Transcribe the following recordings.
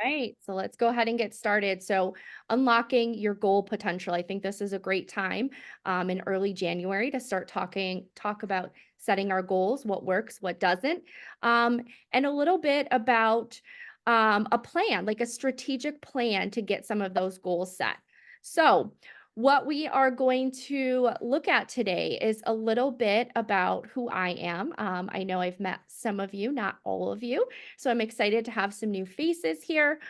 Right. So let's go ahead and get started. So, unlocking your goal potential. I think this is a great time in early January to start talk about setting our goals, what works, what doesn't, um, and a little bit about a plan, like a strategic plan to get some of those goals set. So, what we are going to look at today is a little bit about who I am. I know I've met some of you, not all of you. So I'm excited to have some new faces here.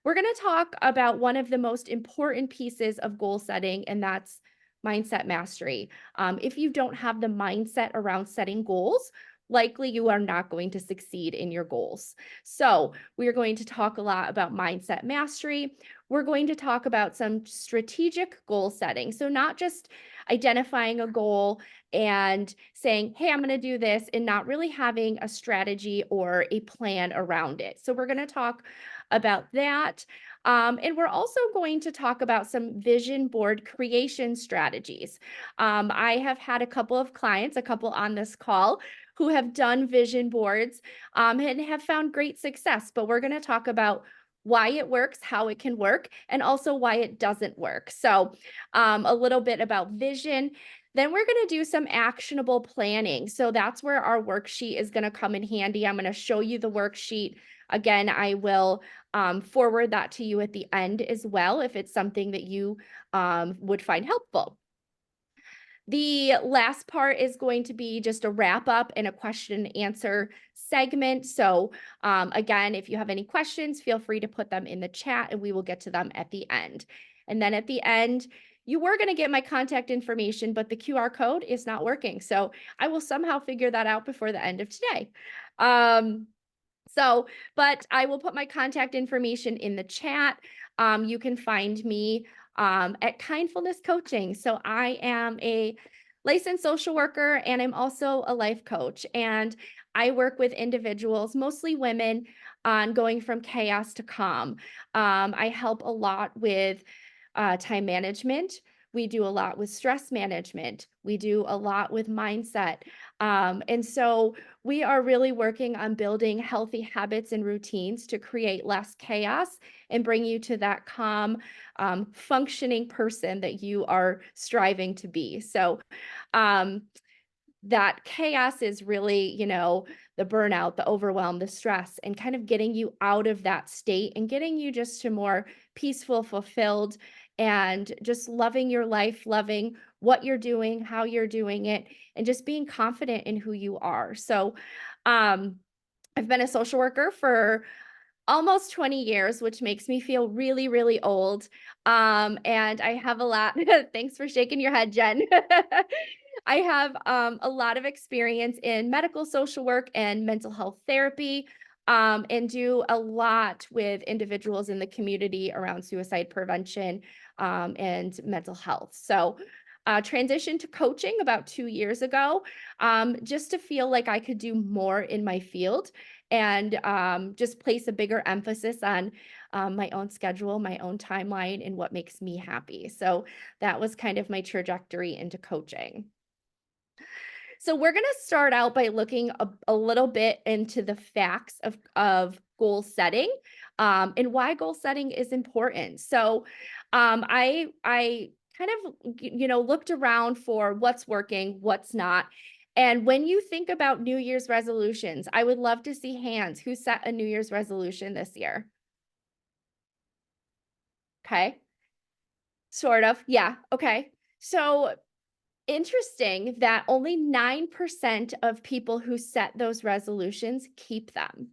We're going to talk about one of the most important pieces of goal setting, and that's mindset mastery. If you don't have the mindset around setting goals, likely you are not going to succeed in your goals. So, we are going to talk a lot about mindset mastery. We're going to talk about some strategic goal setting. So, not just identifying a goal and saying, hey, I'm going to do this, and not really having a strategy or a plan around it. So, we're going to talk about that. And we're also going to talk about some vision board creation strategies. I have had a couple of clients, a couple on this call, who have done vision boards and have found great success. But we're going to talk about why it works, how it can work, and also why it doesn't work. So, a little bit about vision. Then we're going to do some actionable planning. So that's where our worksheet is going to come in handy. I'm going to show you the worksheet. Again, I will forward that to you at the end as well if it's something that you would find helpful. The last part is going to be just a wrap up and a question and answer segment. So, again, if you have any questions, feel free to put them in the chat and we will get to them at the end. And then at the end, you were going to get my contact information, but the QR code is not working. So, I will somehow figure that out before the end of today. Um, but I will put my contact information in the chat. You can find me at Kindfulness Coaching. So I am a licensed social worker and I'm also a life coach. And I work with individuals, mostly women, on going from chaos to calm. I help a lot with time management. We do a lot with stress management. We do a lot with mindset. And so we are really working on building healthy habits and routines to create less chaos and bring you to that calm, functioning person that you are striving to be. So, um, that chaos is really, the burnout, the overwhelm, the stress, and kind of getting you out of that state and getting you just to more peaceful, fulfilled, and just loving your life, loving what you're doing, how you're doing it, and just being confident in who you are. So, um, I've been a social worker for almost 20 years, which makes me feel really, really old. And I have a lot thanks for shaking your head, Jen. I have a lot of experience in medical social work and mental health therapy, and do a lot with individuals in the community around suicide prevention and mental health. So, transitioned to coaching about 2 years ago, just to feel like I could do more in my field and just place a bigger emphasis on my own schedule, my own timeline, and what makes me happy. So that was kind of my trajectory into coaching. So we're going to start out by looking a little bit into the facts of goal setting and why goal setting is important. So I kind of looked around for what's working, what's not. And when you think about New Year's resolutions, I would love to see hands who set a New Year's resolution this year. Okay. Sort of. Yeah. Okay. So interesting that only 9% of people who set those resolutions keep them.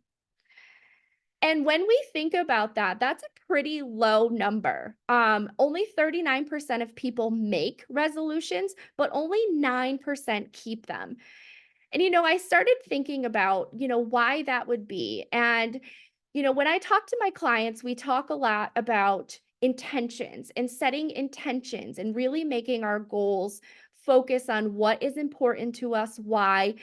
And when we think about that, that's a pretty low number. Only 39% of people make resolutions, but only 9% keep them. And, I started thinking about, why that would be. And, when I talk to my clients, we talk a lot about intentions and setting intentions and really making our goals focus on what is important to us, why.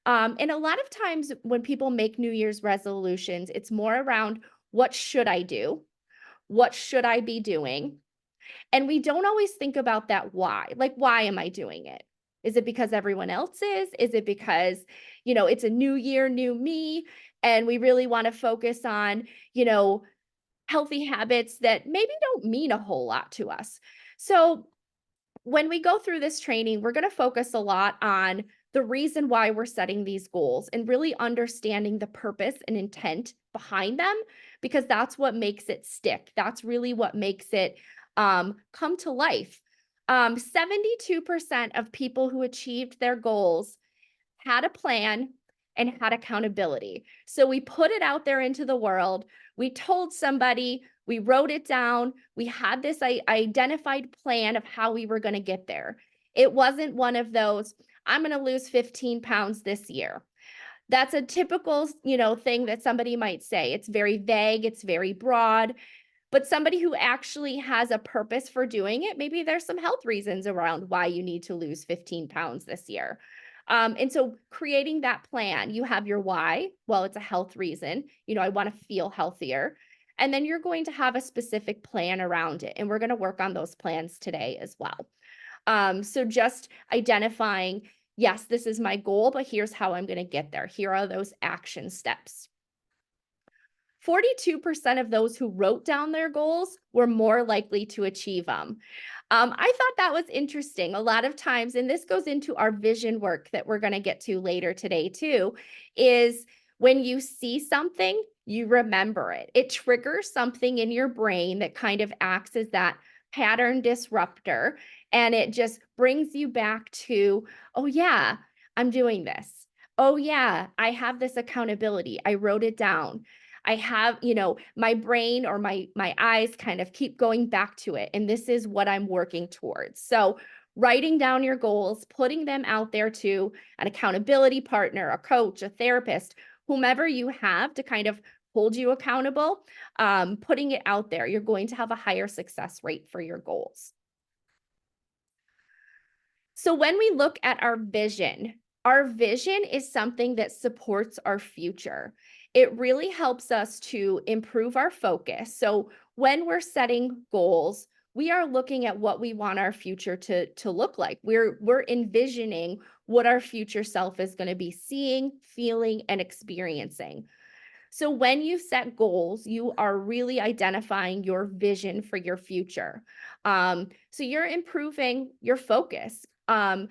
And a lot of times when people make New Year's resolutions, it's more around what should I do? What should I be doing? And we don't always think about that why. Like, why am I doing it? Is it because everyone else is? Is it because, it's a new year, new me? And we really want to focus on, you know, healthy habits that maybe don't mean a whole lot to us. So when we go through this training, we're going to focus a lot on the reason why we're setting these goals and really understanding the purpose and intent behind them, because that's what makes it stick. That's really what makes it come to life. 72% of people who achieved their goals had a plan and had accountability. So we put it out there into the world. We told somebody, we wrote it down. We had this identified plan of how we were going to get there. It wasn't one of those, I'm going to lose 15 pounds this year. That's a typical, thing that somebody might say. It's very vague, it's very broad, but somebody who actually has a purpose for doing it, maybe there's some health reasons around why you need to lose 15 pounds this year. And so creating that plan, you have your why. Well, it's a health reason. I want to feel healthier. And then you're going to have a specific plan around it. And we're going to work on those plans today as well. So just identifying, yes, this is my goal, but here's how I'm going to get there. Here are those action steps. 42% of those who wrote down their goals were more likely to achieve them. I thought that was interesting. A lot of times, and this goes into our vision work that we're going to get to later today, too, is when you see something, you remember it. It triggers something in your brain that kind of acts as that pattern disruptor. And it just brings you back to, oh, yeah, I'm doing this. Oh, yeah, I have this accountability. I wrote it down. I have, my brain or my eyes kind of keep going back to it. And this is what I'm working towards. So writing down your goals, putting them out there to an accountability partner, a coach, a therapist, whomever you have to kind of hold you accountable, putting it out there, you're going to have a higher success rate for your goals. So when we look at our vision is something that supports our future. It really helps us to improve our focus. So when we're setting goals, we are looking at what we want our future to look like. We're envisioning what our future self is going to be seeing, feeling, and experiencing. So when you set goals, you are really identifying your vision for your future. So you're improving your focus. So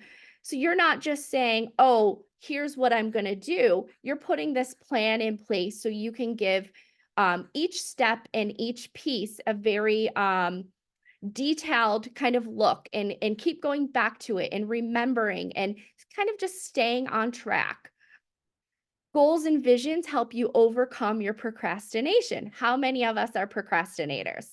you're not just saying, oh, here's what I'm going to do. You're putting this plan in place so you can give each step and each piece a very detailed kind of look and keep going back to it and remembering and kind of just staying on track. Goals and visions help you overcome your procrastination. How many of us are procrastinators?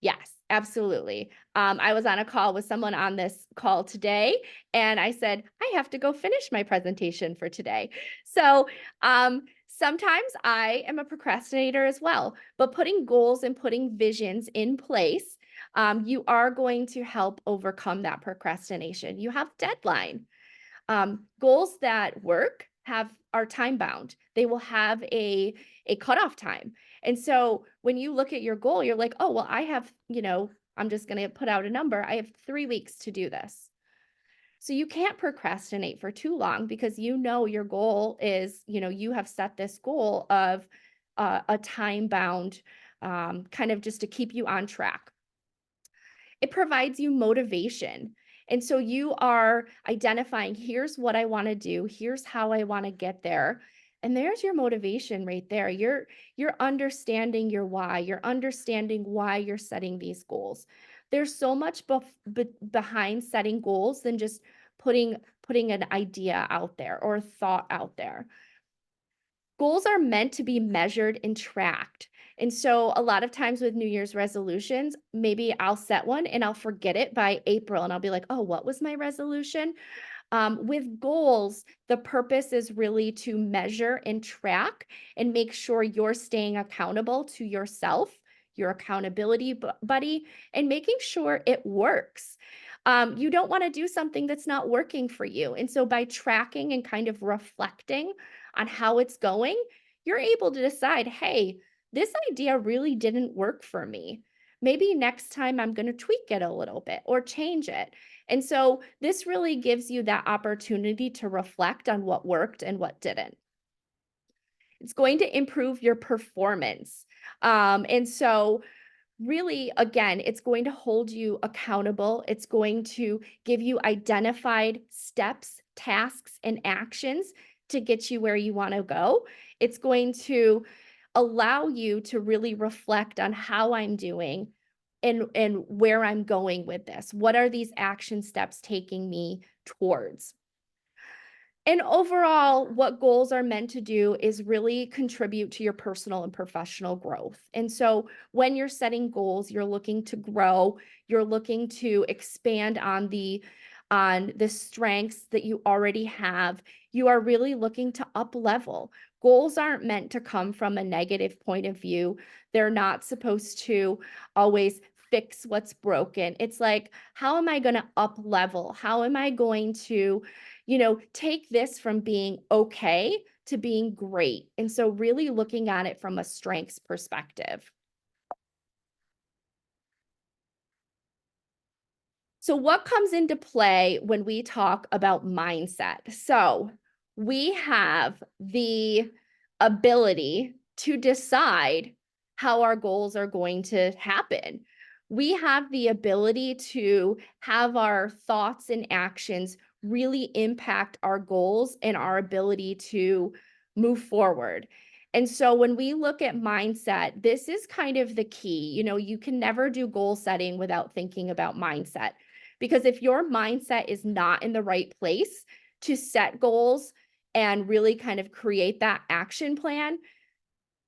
Yes, absolutely. I was on a call with someone on this call today, and I said, I have to go finish my presentation for today. So sometimes I am a procrastinator as well, but putting goals and putting visions in place, you are going to help overcome that procrastination. You have deadline. Goals that work are time bound. They will have a cutoff time. And so when you look at your goal, you're like, oh, well, I have, I'm just going to put out a number. I have 3 weeks to do this. So you can't procrastinate for too long because your goal is, you have set this goal of a time bound kind of just to keep you on track. It provides you motivation. And so you are identifying, here's what I want to do, here's how I want to get there. And there's your motivation right there. You're understanding your why. You're understanding why you're setting these goals. There's so much behind setting goals than just putting an idea out there or a thought out there. Goals are meant to be measured and tracked. And so a lot of times with New Year's resolutions, maybe I'll set one and I'll forget it by April and I'll be like, oh, what was my resolution? With goals, the purpose is really to measure and track and make sure you're staying accountable to yourself, your accountability buddy, and making sure it works. You don't want to do something that's not working for you. And so by tracking and kind of reflecting on how it's going, you're able to decide, hey, this idea really didn't work for me. Maybe next time I'm going to tweak it a little bit or change it. And so this really gives you that opportunity to reflect on what worked and what didn't. It's going to improve your performance. And so really, again, it's going to hold you accountable. It's going to give you identified steps, tasks, and actions to get you where you want to go. It's going to allow you to really reflect on how I'm doing and where I'm going with this. What are these action steps taking me towards? And overall, what goals are meant to do is really contribute to your personal and professional growth. And so when you're setting goals, you're looking to grow, you're looking to expand on the strengths that you already have. You are really looking to up level. Goals aren't meant to come from a negative point of view. They're not supposed to always fix what's broken. It's like, how am I going to up level? How am I going to take this from being okay to being great? And so really looking at it from a strengths perspective. So what comes into play when we talk about mindset? So we have the ability to decide how our goals are going to happen. We have the ability to have our thoughts and actions really impact our goals and our ability to move forward. And so when we look at mindset, this is kind of the key. You can never do goal setting without thinking about mindset. Because if your mindset is not in the right place to set goals and really kind of create that action plan,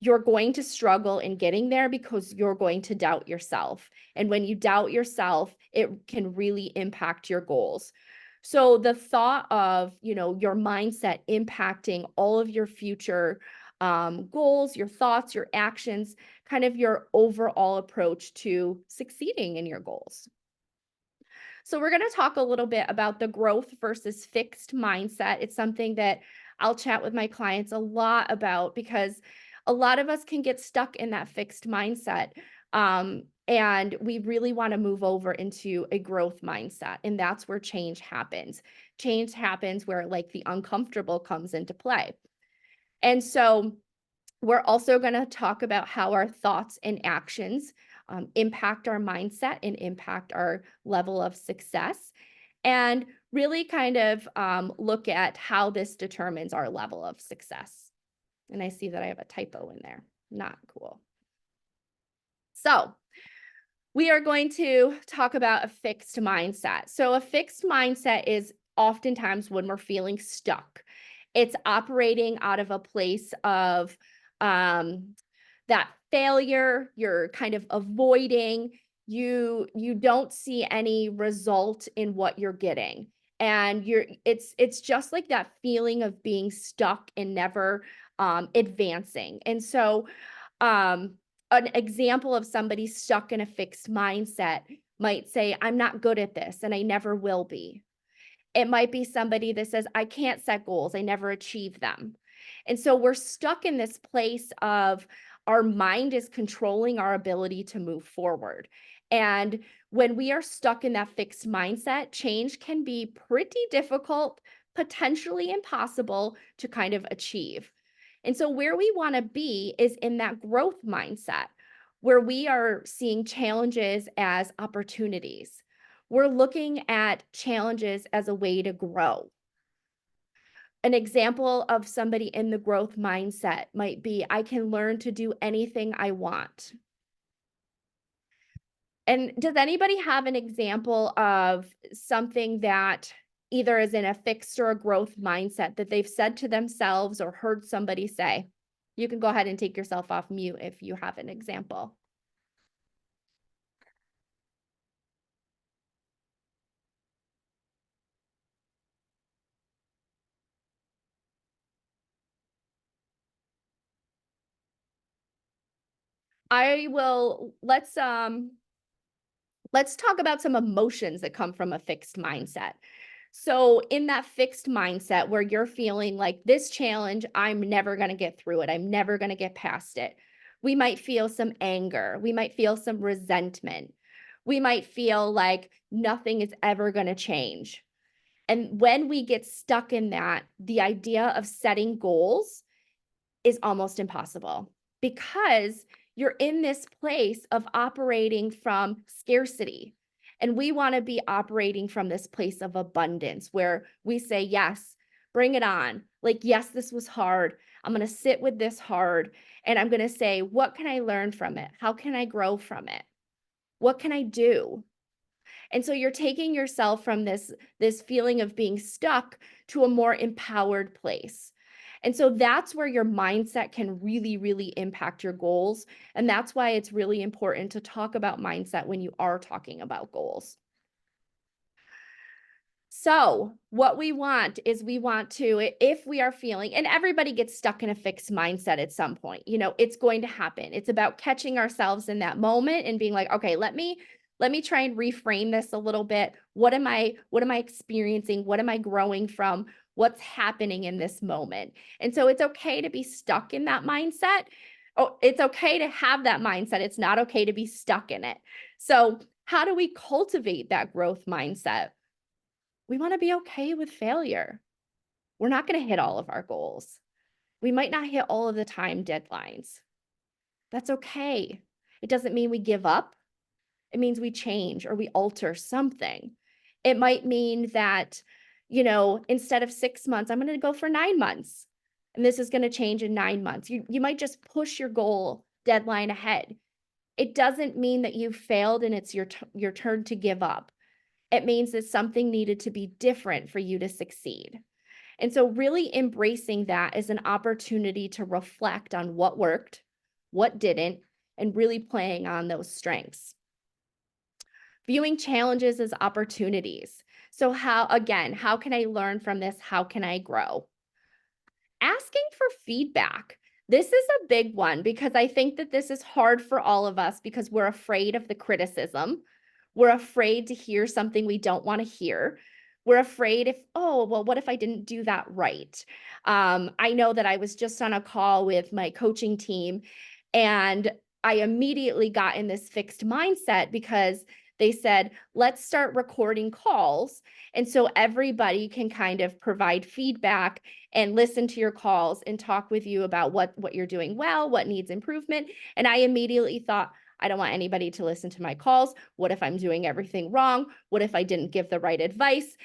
you're going to struggle in getting there because you're going to doubt yourself. And when you doubt yourself, it can really impact your goals. So the thought of, your mindset impacting all of your future goals, your thoughts, your actions, kind of your overall approach to succeeding in your goals. So we're going to talk a little bit about the growth versus fixed mindset. It's something that I'll chat with my clients a lot about because a lot of us can get stuck in that fixed mindset. And we really want to move over into a growth mindset. And that's where change happens. Change happens where like the uncomfortable comes into play. And so we're also going to talk about how our thoughts and actions impact our mindset and impact our level of success, and really kind of look at how this determines our level of success. And I see that I have a typo in there. Not cool. So we are going to talk about a fixed mindset. So a fixed mindset is oftentimes when we're feeling stuck. It's operating out of a place of that failure. You're kind of avoiding. You don't see any result in what you're getting. And it's just like that feeling of being stuck and never advancing. And so an example of somebody stuck in a fixed mindset might say, I'm not good at this and I never will be. It might be somebody that says, I can't set goals, I never achieve them. And so we're stuck in this place of our mind is controlling our ability to move forward. And when we are stuck in that fixed mindset, change can be pretty difficult, potentially impossible to kind of achieve. And so, where we want to be is in that growth mindset where we are seeing challenges as opportunities. We're looking at challenges as a way to grow. An example of somebody in the growth mindset might be I can learn to do anything I want. And does anybody have an example of something that either is in a fixed or a growth mindset that they've said to themselves or heard somebody say? You can go ahead and take yourself off mute if you have an example. Let's talk about some emotions that come from a fixed mindset. So, in that fixed mindset where you're feeling like this challenge, I'm never going to get through it, I'm never going to get past it, we might feel some anger, we might feel some resentment, we might feel like nothing is ever going to change. And when we get stuck in that, the idea of setting goals is almost impossible because you're in this place of operating from scarcity. And we want to be operating from this place of abundance where we say, yes, bring it on. Like, yes, this was hard. I'm going to sit with this hard and I'm going to say, what can I learn from it? How can I grow from it? What can I do? And so you're taking yourself from this feeling of being stuck to a more empowered place. And so that's where your mindset can really, really impact your goals. And that's why it's really important to talk about mindset when you are talking about goals. So, what we want is we want to, if we are feeling, and everybody gets stuck in a fixed mindset at some point, it's going to happen. It's about catching ourselves in that moment and being like, okay, let me try and reframe this a little bit. What am I experiencing? What am I growing from? What's happening in this moment? And so it's okay to be stuck in that mindset. Oh, it's okay to have that mindset. It's not okay to be stuck in it. So, how do we cultivate that growth mindset? We want to be okay with failure. We're not going to hit all of our goals. We might not hit all of the time deadlines. That's okay. It doesn't mean we give up. It means we change or we alter something. It might mean that, instead of 6 months, I'm going to go for 9 months. And this is going to change in 9 months. You might just push your goal deadline ahead. It doesn't mean that you failed and it's your turn to give up. It means that something needed to be different for you to succeed. And so, really embracing that is an opportunity to reflect on what worked, what didn't, and really playing on those strengths. Viewing challenges as opportunities. So, how can I learn from this? How can I grow? Asking for feedback. This is a big one because I think that this is hard for all of us because we're afraid of the criticism. We're afraid to hear something we don't want to hear. We're afraid what if I didn't do that right? I know that I was just on a call with my coaching team and I immediately got in this fixed mindset because they said, let's start recording calls. And so everybody can kind of provide feedback and listen to your calls and talk with you about what you're doing well, what needs improvement. And I immediately thought, I don't want anybody to listen to my calls. What if I'm doing everything wrong? What if I didn't give the right advice?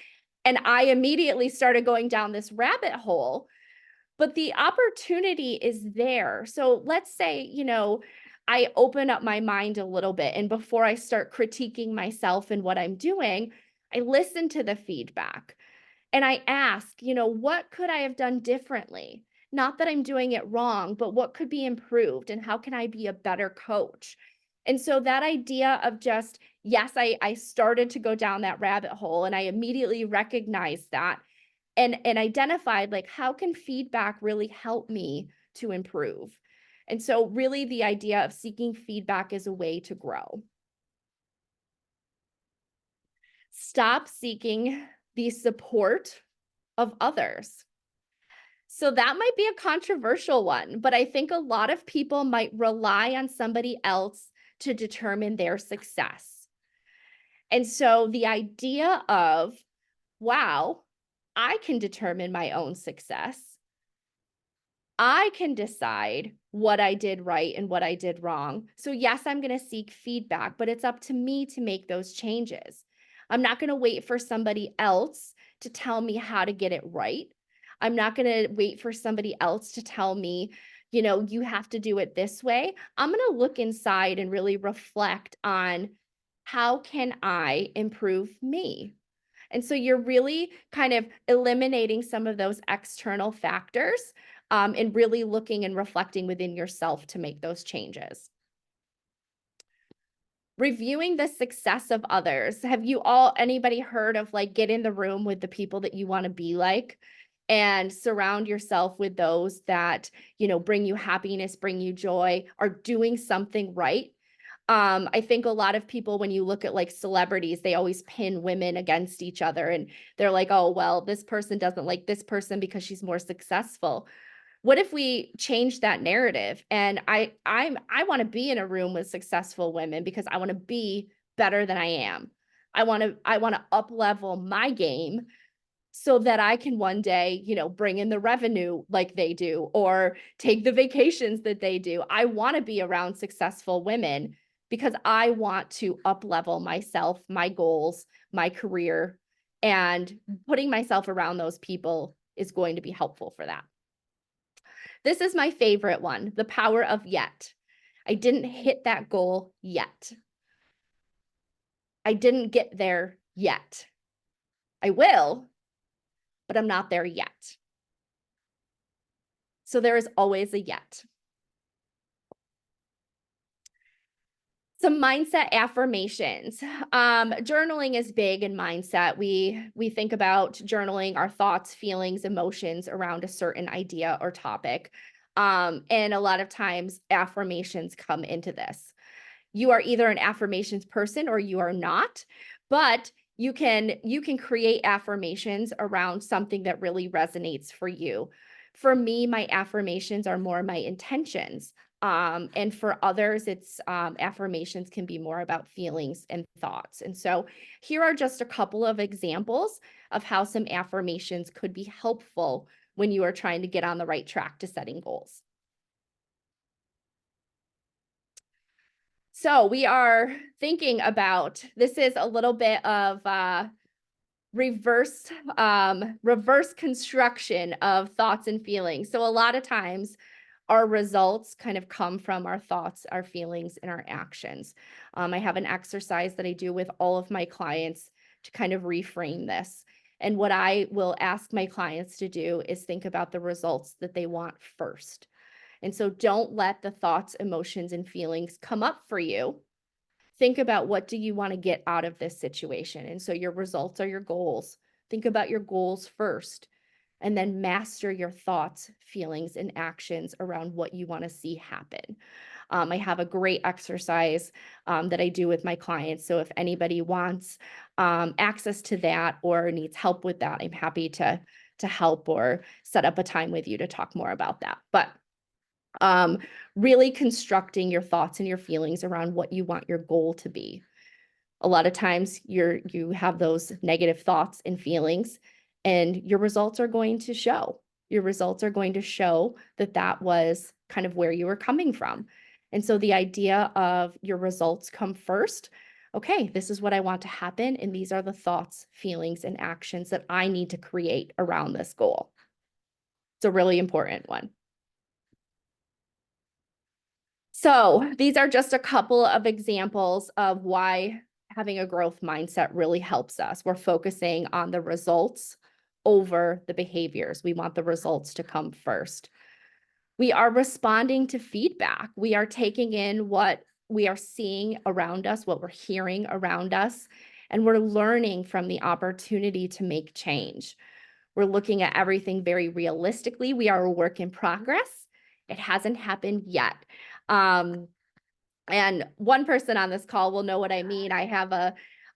And I immediately started going down this rabbit hole. But the opportunity is there. So let's say, I open up my mind a little bit. And before I start critiquing myself and what I'm doing, I listen to the feedback. And I ask, what could I have done differently? Not that I'm doing it wrong, but what could be improved and how can I be a better coach? And so that idea of just, yes, I started to go down that rabbit hole and I immediately recognized that and identified like, how can feedback really help me to improve? And so really the idea of seeking feedback is a way to grow. Stop seeking the support of others. So that might be a controversial one, but I think a lot of people might rely on somebody else to determine their success. And so the idea of, wow, I can determine my own success. I can decide what I did right and what I did wrong. So, yes, I'm going to seek feedback, but it's up to me to make those changes. I'm not going to wait for somebody else to tell me how to get it right. I'm not going to wait for somebody else to tell me, you have to do it this way. I'm going to look inside and really reflect on how can I improve me? And so you're really kind of eliminating some of those external factors and really looking and reflecting within yourself to make those changes. Reviewing the success of others. Have anybody heard of like get in the room with the people that you want to be like and surround yourself with those that, bring you happiness, bring you joy, are doing something right? I think a lot of people, when you look at like celebrities, they always pin women against each other and they're like, oh, well, this person doesn't like this person because she's more successful. What if we change that narrative? And I want to be in a room with successful women because I want to be better than I am. I want to up level my game so that I can one day, bring in the revenue like they do or take the vacations that they do. I want to be around successful women because I want to up level myself, my goals, my career, and putting myself around those people is going to be helpful for that. This is my favorite one, the power of yet. I didn't hit that goal yet. I didn't get there yet. I will, but I'm not there yet. So there is always a yet. Some mindset affirmations. Journaling is big in mindset. We think about journaling our thoughts, feelings, emotions around a certain idea or topic. And a lot of times affirmations come into this. You are either an affirmations person or you are not, but you can create affirmations around something that really resonates for you. For me, my affirmations are more my intentions. And for others, it's affirmations can be more about feelings and thoughts. And so here are just a couple of examples of how some affirmations could be helpful when you are trying to get on the right track to setting goals. So we are thinking about, this is a little bit of reverse construction of thoughts and feelings. So a lot of times our results kind of come from our thoughts, our feelings, and our actions. I have an exercise that I do with all of my clients to kind of reframe this. And what I will ask my clients to do is think about the results that they want first. And so don't let the thoughts, emotions, and feelings come up for you. Think about what do you want to get out of this situation. And so your results are your goals. Think about your goals first, and then master your thoughts, feelings, and actions around what you want to see happen. I have a great exercise that I do with my clients. So if anybody wants access to that or needs help with that, I'm happy to help or set up a time with you to talk more about that. But really constructing your thoughts and your feelings around what you want your goal to be. A lot of times you have those negative thoughts and feelings, and your results are going to show. Your results are going to show that that was kind of where you were coming from. And so the idea of your results come first. Okay, this is what I want to happen, and these are the thoughts, feelings, and actions that I need to create around this goal. It's a really important one. So these are just a couple of examples of why having a growth mindset really helps us. We're focusing on the results over the behaviors. We want the results to come first. We are responding to feedback. We are taking in what we are seeing around us, what we're hearing around us, and we're learning from the opportunity to make change. We're looking at everything very realistically. We are a work in progress. It hasn't happened yet. And one person on this call will know what I mean. I have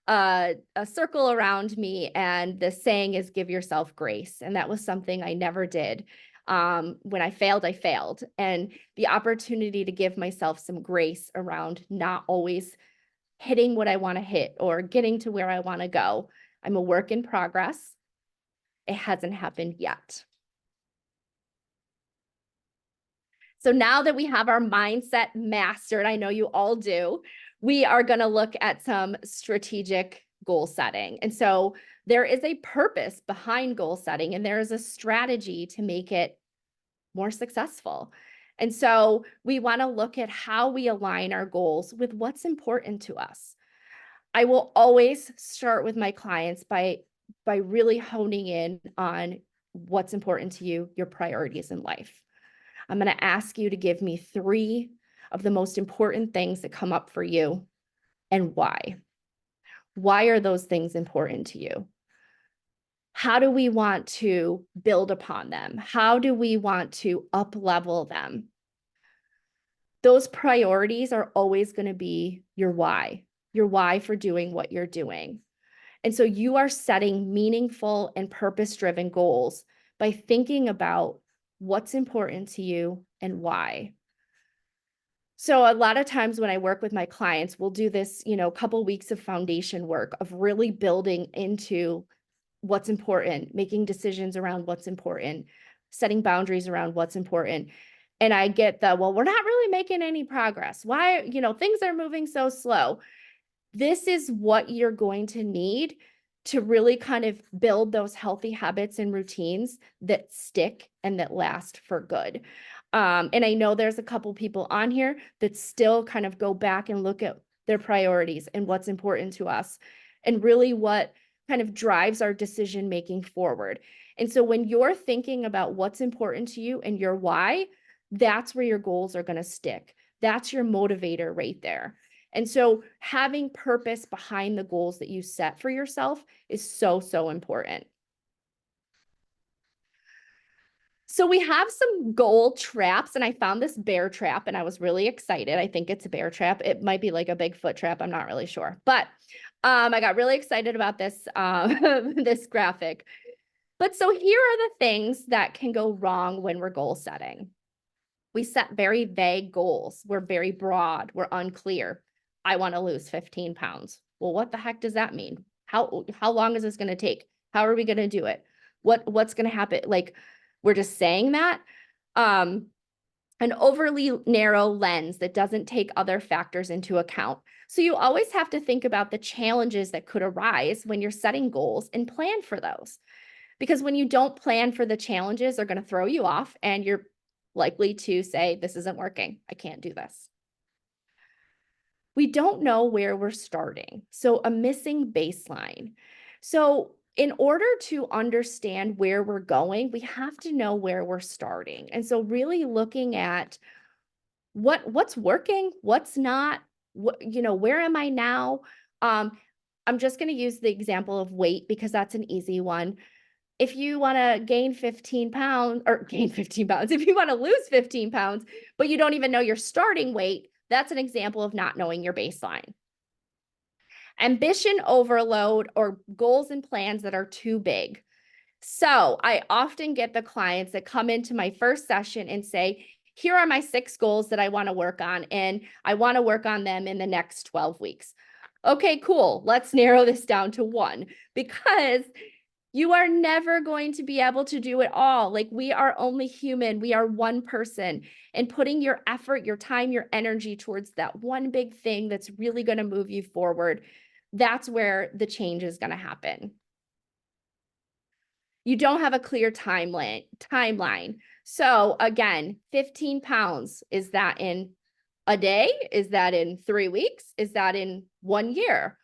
a circle around me, and the saying is give yourself grace. And that was something I never did. When I failed. And the opportunity to give myself some grace around not always hitting what I want to hit or getting to where I want to go. I'm a work in progress. It hasn't happened yet. So now that we have our mindset mastered, I know you all do, we are going to look at some strategic goal setting. And so there is a purpose behind goal setting, and there is a strategy to make it more successful. And so we want to look at how we align our goals with what's important to us. I will always start with my clients by really honing in on what's important to you, your priorities in life. I'm going to ask you to give me 3 of the most important things that come up for you and why. Why are those things important to you? How do we want to build upon them? How do we want to up-level them? Those priorities are always going to be your why for doing what you're doing. And so you are setting meaningful and purpose-driven goals by thinking about what's important to you and why. So a lot of times when I work with my clients, we'll do this, a couple weeks of foundation work of really building into what's important, making decisions around what's important, setting boundaries around what's important. And I get the, well, we're not really making any progress. Why, things are moving so slow. This is what you're going to need to really kind of build those healthy habits and routines that stick and that last for good. And I know there's a couple people on here that still kind of go back and look at their priorities and what's important to us and really what kind of drives our decision making forward. And so when you're thinking about what's important to you and your why, that's where your goals are going to stick. That's your motivator right there. And so having purpose behind the goals that you set for yourself is so, so important. So we have some goal traps, and I found this bear trap and I was really excited. I think it's a bear trap. It might be like a Bigfoot trap. I'm not really sure, but I got really excited about this, this graphic. But so here are the things that can go wrong when we're goal setting. We set very vague goals. We're very broad. We're unclear. I want to lose 15 pounds. Well, what the heck does that mean? How long is this going to take? How are we going to do it? What's going to happen? Like, we're just saying that. An overly narrow lens that doesn't take other factors into account. So you always have to think about the challenges that could arise when you're setting goals and plan for those. Because when you don't plan for the challenges, they're going to throw you off and you're likely to say, this isn't working. I can't do this. We don't know where we're starting. So a missing baseline. So in order to understand where we're going, we have to know where we're starting. And so really looking at what's working, what's not, where am I now? I'm just going to use the example of weight because that's an easy one. If you want to gain 15 pounds or gain 15 pounds, if you want to lose 15 pounds, but you don't even know your starting weight, that's an example of not knowing your baseline. Ambition overload or goals and plans that are too big. So I often get the clients that come into my first session and say, here are my 6 goals that I want to work on, and I want to work on them in the next 12 weeks. Okay, cool. Let's narrow this down to 1 because you are never going to be able to do it all. Like, we are only human. We are one person, and putting your effort, your time, your energy towards that one big thing that's really going to move you forward, that's where the change is going to happen. You don't have a clear timeline. So again, 15 pounds, is that in a day? Is that in 3 weeks? Is that in 1 year?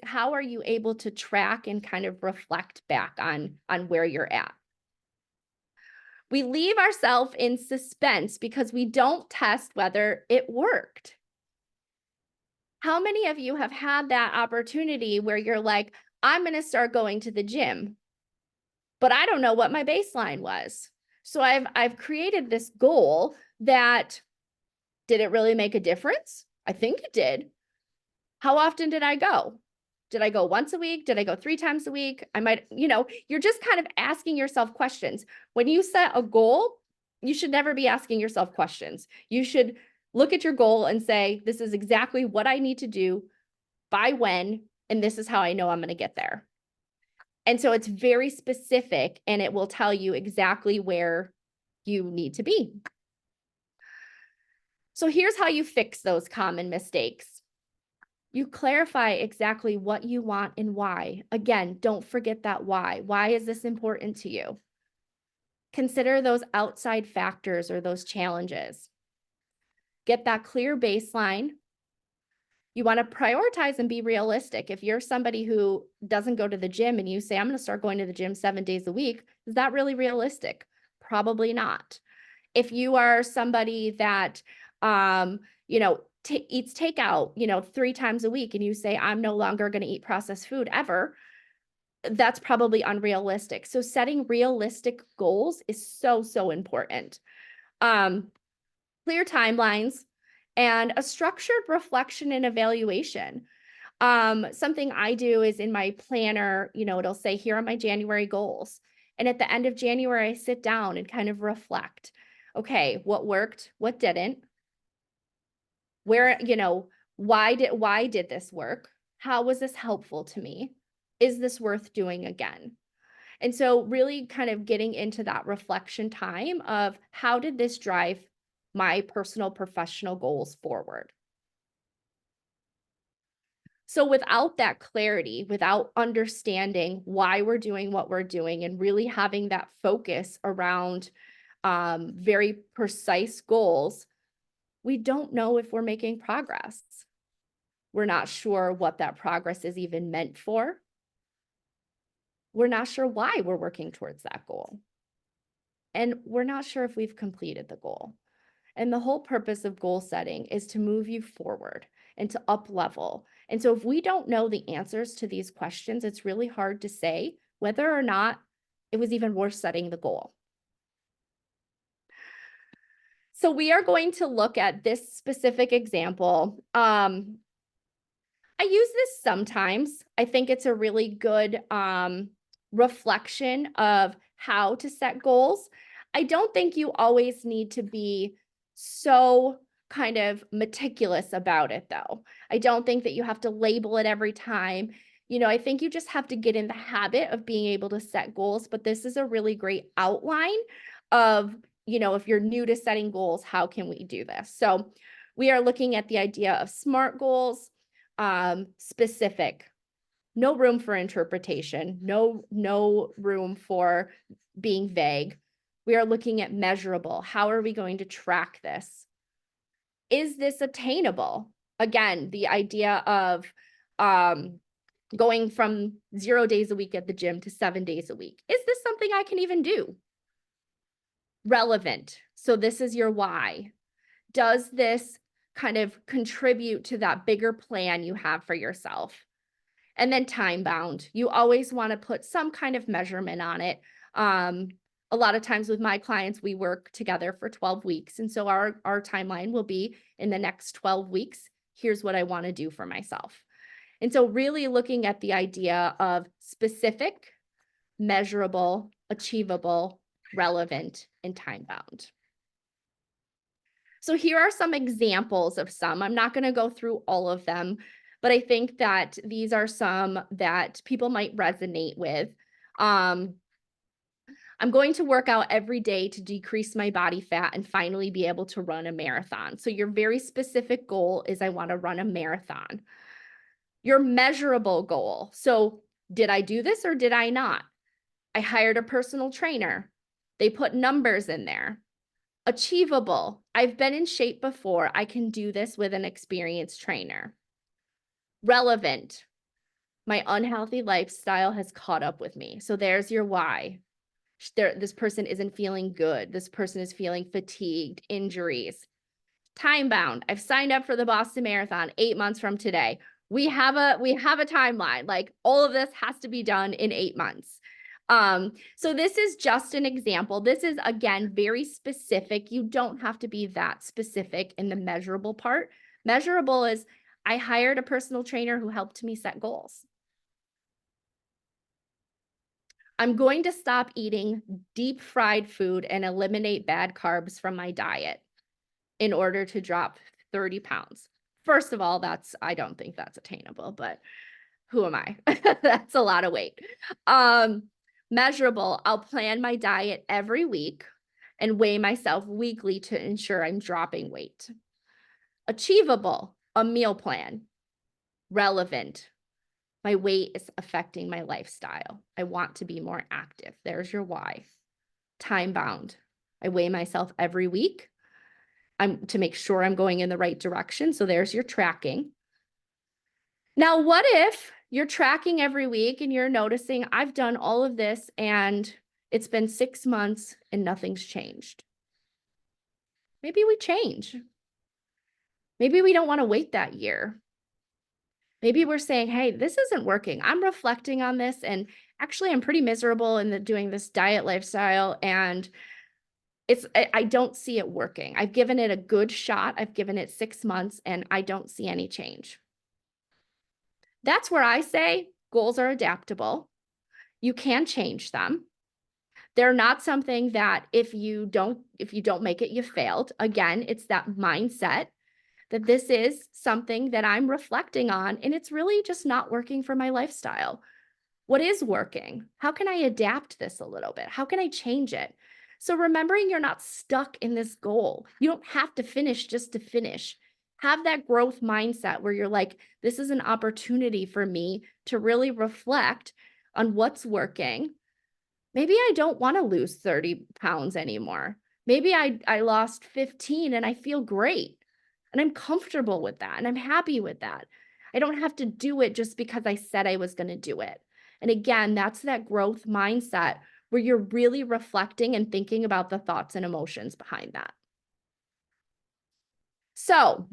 How are you able to track and kind of reflect back on where you're at? We leave ourselves in suspense because we don't test whether it worked. How many of you have had that opportunity where you're like, I'm going to start going to the gym, but I don't know what my baseline was. So I've created this goal that, did it really make a difference? I think it did. How often did I go? Did I go once a week? Did I go 3 times a week? You're just kind of asking yourself questions. When you set a goal, you should never be asking yourself questions. You should look at your goal and say, this is exactly what I need to do by when, and this is how I know I'm going to get there. And so it's very specific and it will tell you exactly where you need to be. So here's how you fix those common mistakes. You clarify exactly what you want and why. Again, don't forget that why. Why is this important to you? Consider those outside factors or those challenges. Get that clear baseline. You want to prioritize and be realistic. If you're somebody who doesn't go to the gym and you say, I'm going to start going to the gym 7 days a week, is that really realistic? Probably not. If you are somebody that, eats takeout, 3 times a week and you say, I'm no longer going to eat processed food ever, that's probably unrealistic. So setting realistic goals is so, so important. Clear timelines and a structured reflection and evaluation. Something I do is in my planner, it'll say, here are my January goals. And at the end of January, I sit down and kind of reflect. Okay, what worked? What didn't? Where, why did this work? How was this helpful to me? Is this worth doing again? And so really kind of getting into that reflection time of how did this drive my personal professional goals forward? So without that clarity, without understanding why we're doing what we're doing and really having that focus around very precise goals, we don't know if we're making progress. We're not sure what that progress is even meant for. We're not sure why we're working towards that goal. And we're not sure if we've completed the goal. And the whole purpose of goal setting is to move you forward and to up level. And so if we don't know the answers to these questions, it's really hard to say whether or not it was even worth setting the goal. So we are going to look at this specific example. I use this sometimes. I think it's a really good reflection of how to set goals. I don't think you always need to be so kind of meticulous about it, though. I don't think that you have to label it every time. I think you just have to get in the habit of being able to set goals. But this is a really great outline of, if you're new to setting goals, how can we do this? So we are looking at the idea of SMART goals. Specific, no room for interpretation, no room for being vague. We are looking at measurable. How are we going to track this? Is this attainable? Again, the idea of going from 0 days a week at the gym to 7 days a week. Is this something I can even do? Relevant. So this is your why. Does this kind of contribute to that bigger plan you have for yourself? And then time bound. You always want to put some kind of measurement on it. A lot of times with my clients, we work together for 12 weeks. And so our timeline will be in the next 12 weeks. Here's what I want to do for myself. And so really looking at the idea of specific, measurable, achievable, relevant, and time bound. So here are some examples of some. I'm not going to go through all of them, but I think that these are some that people might resonate with. I'm going to work out every day to decrease my body fat and finally be able to run a marathon. So your very specific goal is I want to run a marathon. Your measurable goal. So did I do this or did I not? I hired a personal trainer. They put numbers in there. Achievable. I've been in shape before. I can do this with an experienced trainer. Relevant. My unhealthy lifestyle has caught up with me. So there's your why. This person isn't feeling good. This person is feeling fatigued, injuries. Time bound. I've signed up for the Boston Marathon 8 months from today. We have a timeline. Like all of this has to be done in 8 months. So this is just an example. This is, again, very specific. You don't have to be that specific in the measurable part. Measurable is I hired a personal trainer who helped me set goals. I'm going to stop eating deep fried food and eliminate bad carbs from my diet in order to drop 30 pounds. First of all, I don't think that's attainable, but who am I? That's a lot of weight. Measurable, I'll plan my diet every week and weigh myself weekly to ensure I'm dropping weight. Achievable, a meal plan. Relevant, my weight is affecting my lifestyle. I want to be more active. There's your why. Time bound, I weigh myself every week. To make sure I'm going in the right direction. So there's your tracking. Now, what if you're tracking every week and you're noticing I've done all of this and it's been 6 months and nothing's changed? Maybe we change. Maybe we don't want to wait that year. Maybe we're saying, hey, this isn't working. I'm reflecting on this and actually I'm pretty miserable in doing this diet lifestyle and I don't see it working. I've given it a good shot. I've given it 6 months and I don't see any change. That's where I say goals are adaptable. You can change them. They're not something that if you don't make it, you failed. Again, it's that mindset that this is something that I'm reflecting on and it's really just not working for my lifestyle. What is working? How can I adapt this a little bit? How can I change it? So remembering you're not stuck in this goal. You don't have to finish just to finish. Have that growth mindset where you're like, this is an opportunity for me to really reflect on what's working. Maybe I don't want to lose 30 pounds anymore. Maybe I lost 15 and I feel great and I'm comfortable with that and I'm happy with that. I don't have to do it just because I said I was going to do it. And again, that's that growth mindset where you're really reflecting and thinking about the thoughts and emotions behind that. So,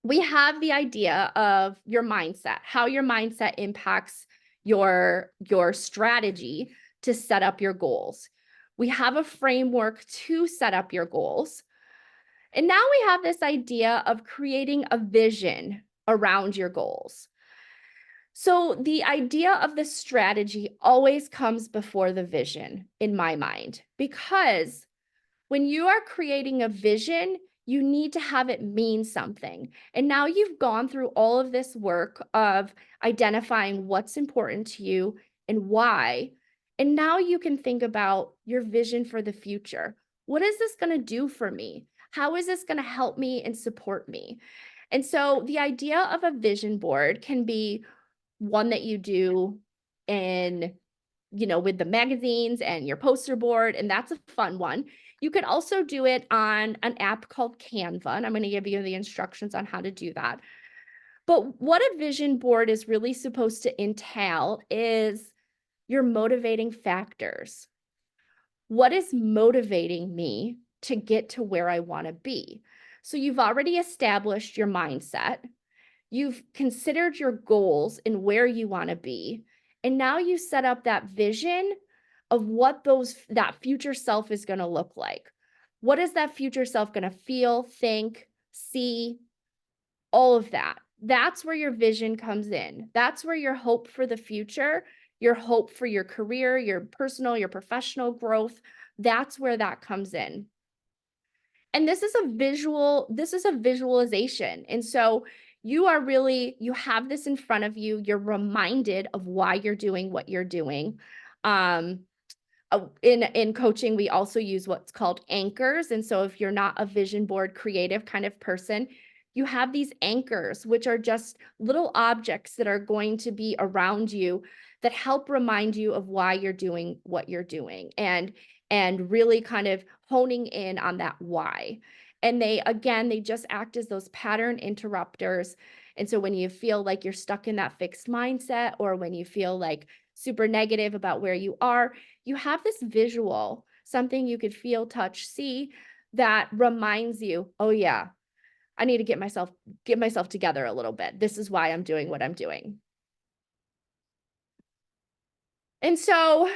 we have the idea of your mindset, how your mindset impacts your strategy to set up your goals. We have a framework to set up your goals. And now we have this idea of creating a vision around your goals. So the idea of the strategy always comes before the vision in my mind, because when you are creating a vision, you need to have it mean something. And now you've gone through all of this work of identifying what's important to you and why. And now you can think about your vision for the future. What is this going to do for me? How is this going to help me and support me? And so the idea of a vision board can be one that you do in, with the magazines and your poster board, and that's a fun one. You could also do it on an app called Canva, and I'm going to give you the instructions on how to do that. But what a vision board is really supposed to entail is your motivating factors. What is motivating me to get to where I want to be? So you've already established your mindset. You've considered your goals and where you want to be. And now you set up that vision of what that future self is going to look like. What is that future self going to feel, think, see, all of that? That's where your vision comes in. That's where your hope for the future, your hope for your career, your personal, your professional growth, that's where that comes in. And this is a visualization. And so you have this in front of you. You're reminded of why you're doing what you're doing. Um, in coaching, we also use what's called anchors. And so if you're not a vision board creative kind of person, you have these anchors, which are just little objects that are going to be around you that help remind you of why you're doing what you're doing, and really kind of honing in on that why. And they just act as those pattern interrupters. And so when you feel like you're stuck in that fixed mindset, or when you feel like super negative about where you are, you have this visual, something you could feel, touch, see, that reminds you, oh yeah, I need to get myself together a little bit. This is why I'm doing what I'm doing. And so,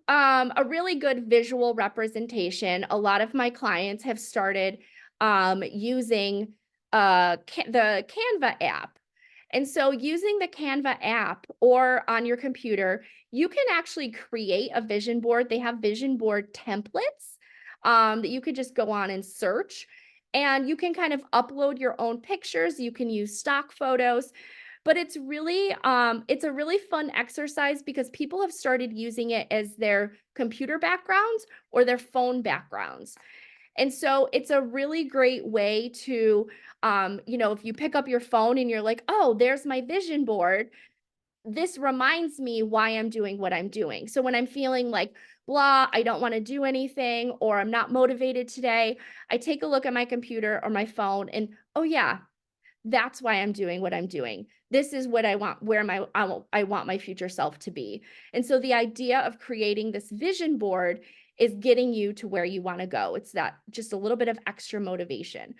a really good visual representation, a lot of my clients have started using the Canva app. And so using the Canva app or on your computer, you can actually create a vision board. They have vision board templates that you could just go on and search. And you can kind of upload your own pictures. You can use stock photos. But it's a really fun exercise because people have started using it as their computer backgrounds or their phone backgrounds. And so it's a really great way to, if you pick up your phone and you're like, oh, there's my vision board, this reminds me why I'm doing what I'm doing. So when I'm feeling like, blah, I don't want to do anything, or I'm not motivated today, I take a look at my computer or my phone and, oh, yeah, that's why I'm doing what I'm doing. This is what I want, where I want my future self to be. And so the idea of creating this vision board is getting you to where you want to go. It's that just a little bit of extra motivation.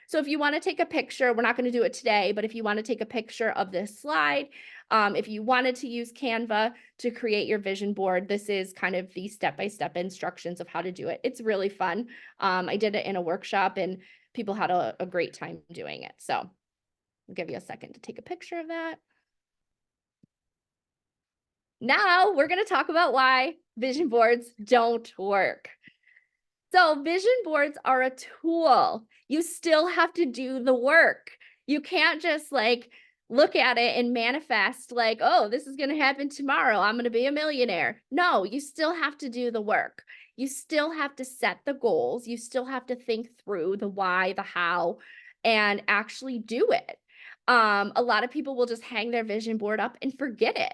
So if you want to take a picture, we're not going to do it today, but if you want to take a picture of this slide, if you wanted to use Canva to create your vision board, this is kind of the step-by-step instructions of how to do it. It's really fun. I did it in a workshop and people had a great time doing it. So I'll give you a second to take a picture of that. Now we're going to talk about why vision boards don't work. So vision boards are a tool. You still have to do the work. You can't just look at it and manifest like, oh, this is going to happen tomorrow. I'm going to be a millionaire. No, you still have to do the work. You still have to set the goals. You still have to think through the why, the how, and actually do it. A lot of people will just hang their vision board up and forget it.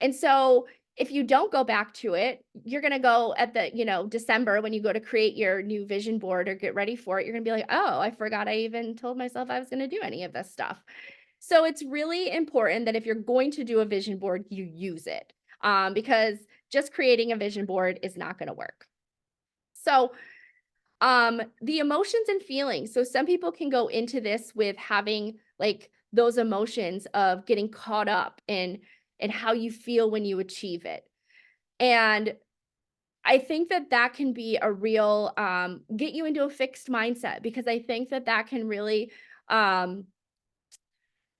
And so if you don't go back to it, you're going to go at the, December when you go to create your new vision board or get ready for it, you're going to be like, oh, I forgot I even told myself I was going to do any of this stuff. So it's really important that if you're going to do a vision board, you use it, because just creating a vision board is not going to work. So the emotions and feelings. So some people can go into this with having like those emotions of getting caught up in how you feel when you achieve it. And I think that that can be a real get you into a fixed mindset, because I think that that can really um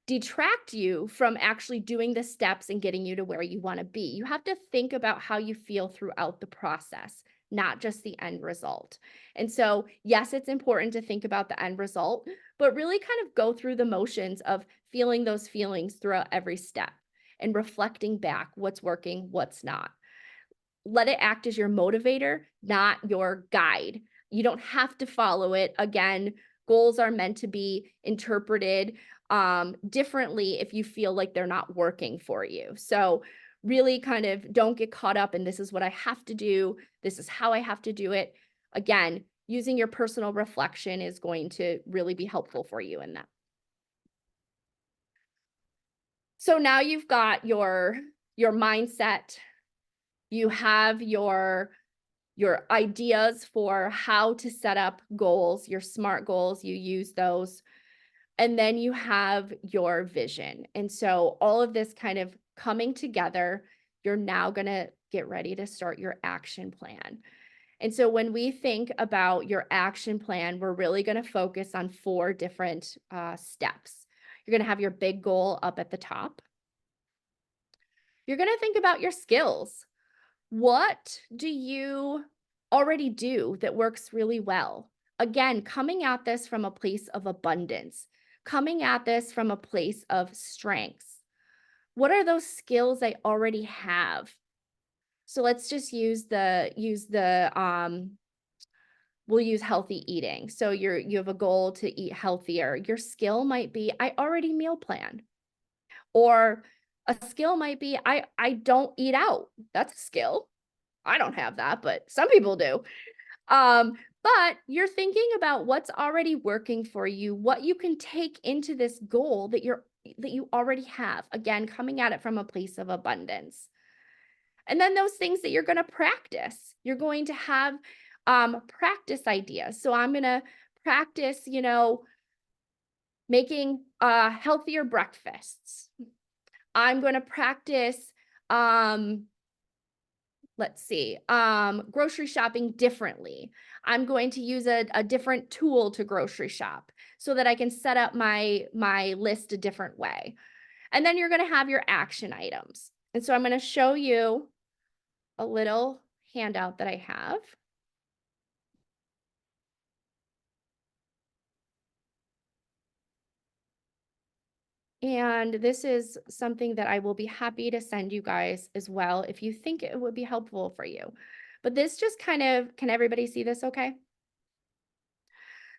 detract you from actually doing the steps and getting you to where you want to be. You have to think about how you feel throughout the process, not just the end result. And so, yes, it's important to think about the end result, but really kind of go through the motions of feeling those feelings throughout every step and reflecting back what's working, what's not. Let it act as your motivator, not your guide. You don't have to follow it. Again, goals are meant to be interpreted differently if you feel like they're not working for you. So, really kind of don't get caught up in this is what I have to do, this is how I have to do it. Again, using your personal reflection is going to really be helpful for you in that. So now you've got your mindset, you have your ideas for how to set up goals, your SMART goals, you use those. And then you have your vision. And so all of this kind of coming together, you're now going to get ready to start your action plan. And so when we think about your action plan, we're really going to focus on four different steps. You're going to have your big goal up at the top. You're going to think about your skills. What do you already do that works really well? Again, coming at this from a place of abundance, coming at this from a place of strengths. What are those skills I already have? So let's just we'll use healthy eating. So you have a goal to eat healthier. Your skill might be I already meal plan. Or a skill might be I don't eat out. That's a skill. I don't have that, but some people do. But you're thinking about what's already working for you, what you can take into this goal that you already have. Again, coming at it from a place of abundance. And then those things that you're going to practice. You're going to have practice ideas. So I'm going to practice, making healthier breakfasts. I'm going to practice let's see, grocery shopping differently. I'm going to use a different tool to grocery shop so that I can set up my list a different way. And then you're going to have your action items. And so I'm going to show you a little handout that I have. And this is something that I will be happy to send you guys as well if you think it would be helpful for you. But this just kind of, can everybody see this okay?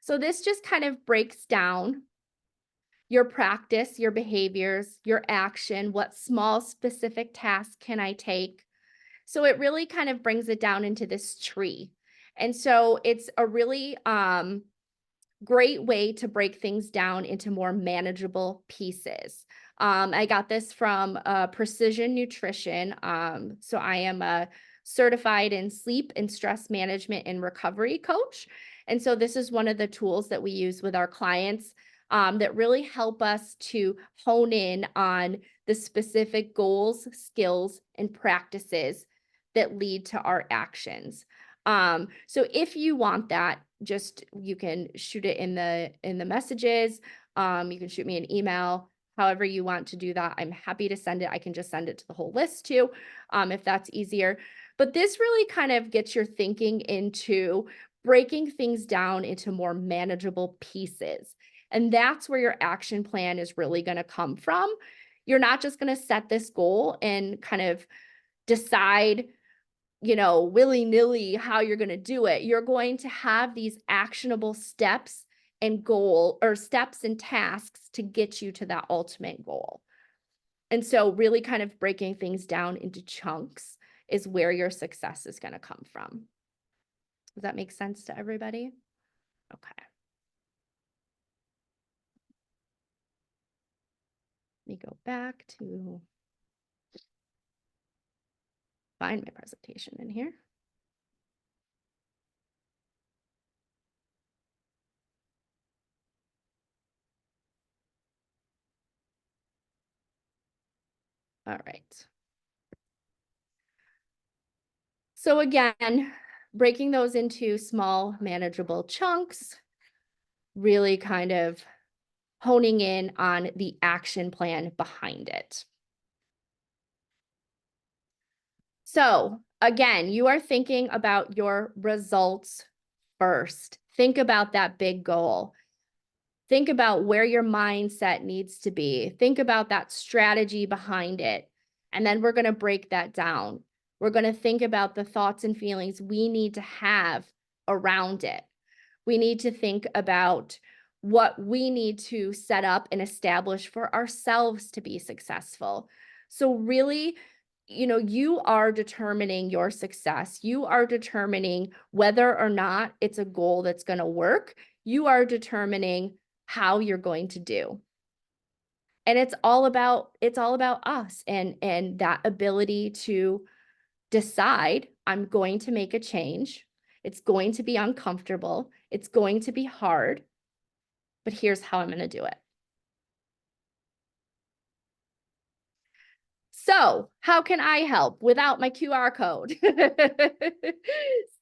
So this just kind of breaks down your practice, your behaviors, your action, what small specific task can I take? So it really kind of brings it down into this tree. And so it's a really great way to break things down into more manageable pieces. I got this from Precision Nutrition. So I am a certified in sleep and stress management and recovery coach. And so this is one of the tools that we use with our clients that really help us to hone in on the specific goals, skills, and practices that lead to our actions. So if you want that, just you can shoot it in the messages. You can shoot me an email, however you want to do that. I'm happy to send it. I can just send it to the whole list too, if that's easier. But this really kind of gets your thinking into breaking things down into more manageable pieces. And that's where your action plan is really going to come from. You're not just going to set this goal and kind of decide, willy-nilly how you're going to do it. You're going to have these actionable steps and steps and tasks to get you to that ultimate goal. And so really kind of breaking things down into chunks is where your success is going to come from. Does that make sense to everybody? Okay. Let me go back to find my presentation in here. All right. So again, breaking those into small, manageable chunks, really kind of honing in on the action plan behind it. So again, you are thinking about your results first. Think about that big goal. Think about where your mindset needs to be. Think about that strategy behind it. And then we're going to break that down. We're going to think about the thoughts and feelings we need to have around it. We need to think about what we need to set up and establish for ourselves to be successful. So really, you are determining your success. You are determining whether or not it's a goal that's going to work. You are determining how you're going to do. And it's all about us and that ability to decide, I'm going to make a change. It's going to be uncomfortable. It's going to be hard, but here's how I'm going to do it. So how can I help without my QR code?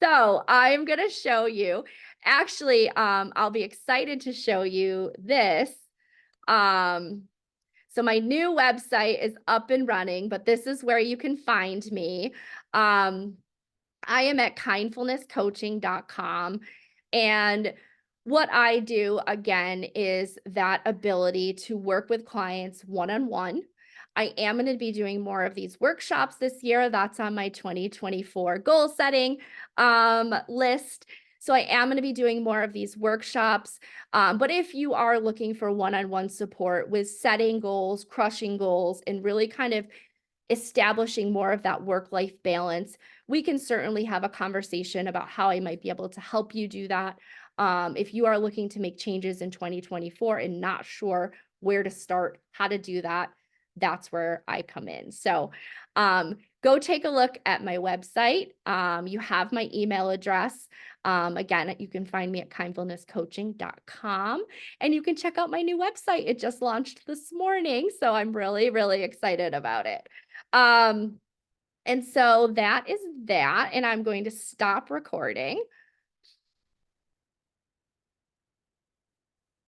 So I'm going to show you, actually, I'll be excited to show you this. So my new website is up and running, but this is where you can find me. I am at kindfulnesscoaching.com. And what I do, again, is that ability to work with clients one-on-one. I am going to be doing more of these workshops this year. That's on my 2024 goal setting list. So I am going to be doing more of these workshops. But if you are looking for one-on-one support with setting goals, crushing goals, and really kind of establishing more of that work-life balance, we can certainly have a conversation about how I might be able to help you do that. If you are looking to make changes in 2024 and not sure where to start, how to do that, that's where I come in. So go take a look at my website. You have my email address. Again, you can find me at kindfulnesscoaching.com, and you can check out my new website. It just launched this morning, so I'm really, really excited about it. And so that is that, and I'm going to stop recording.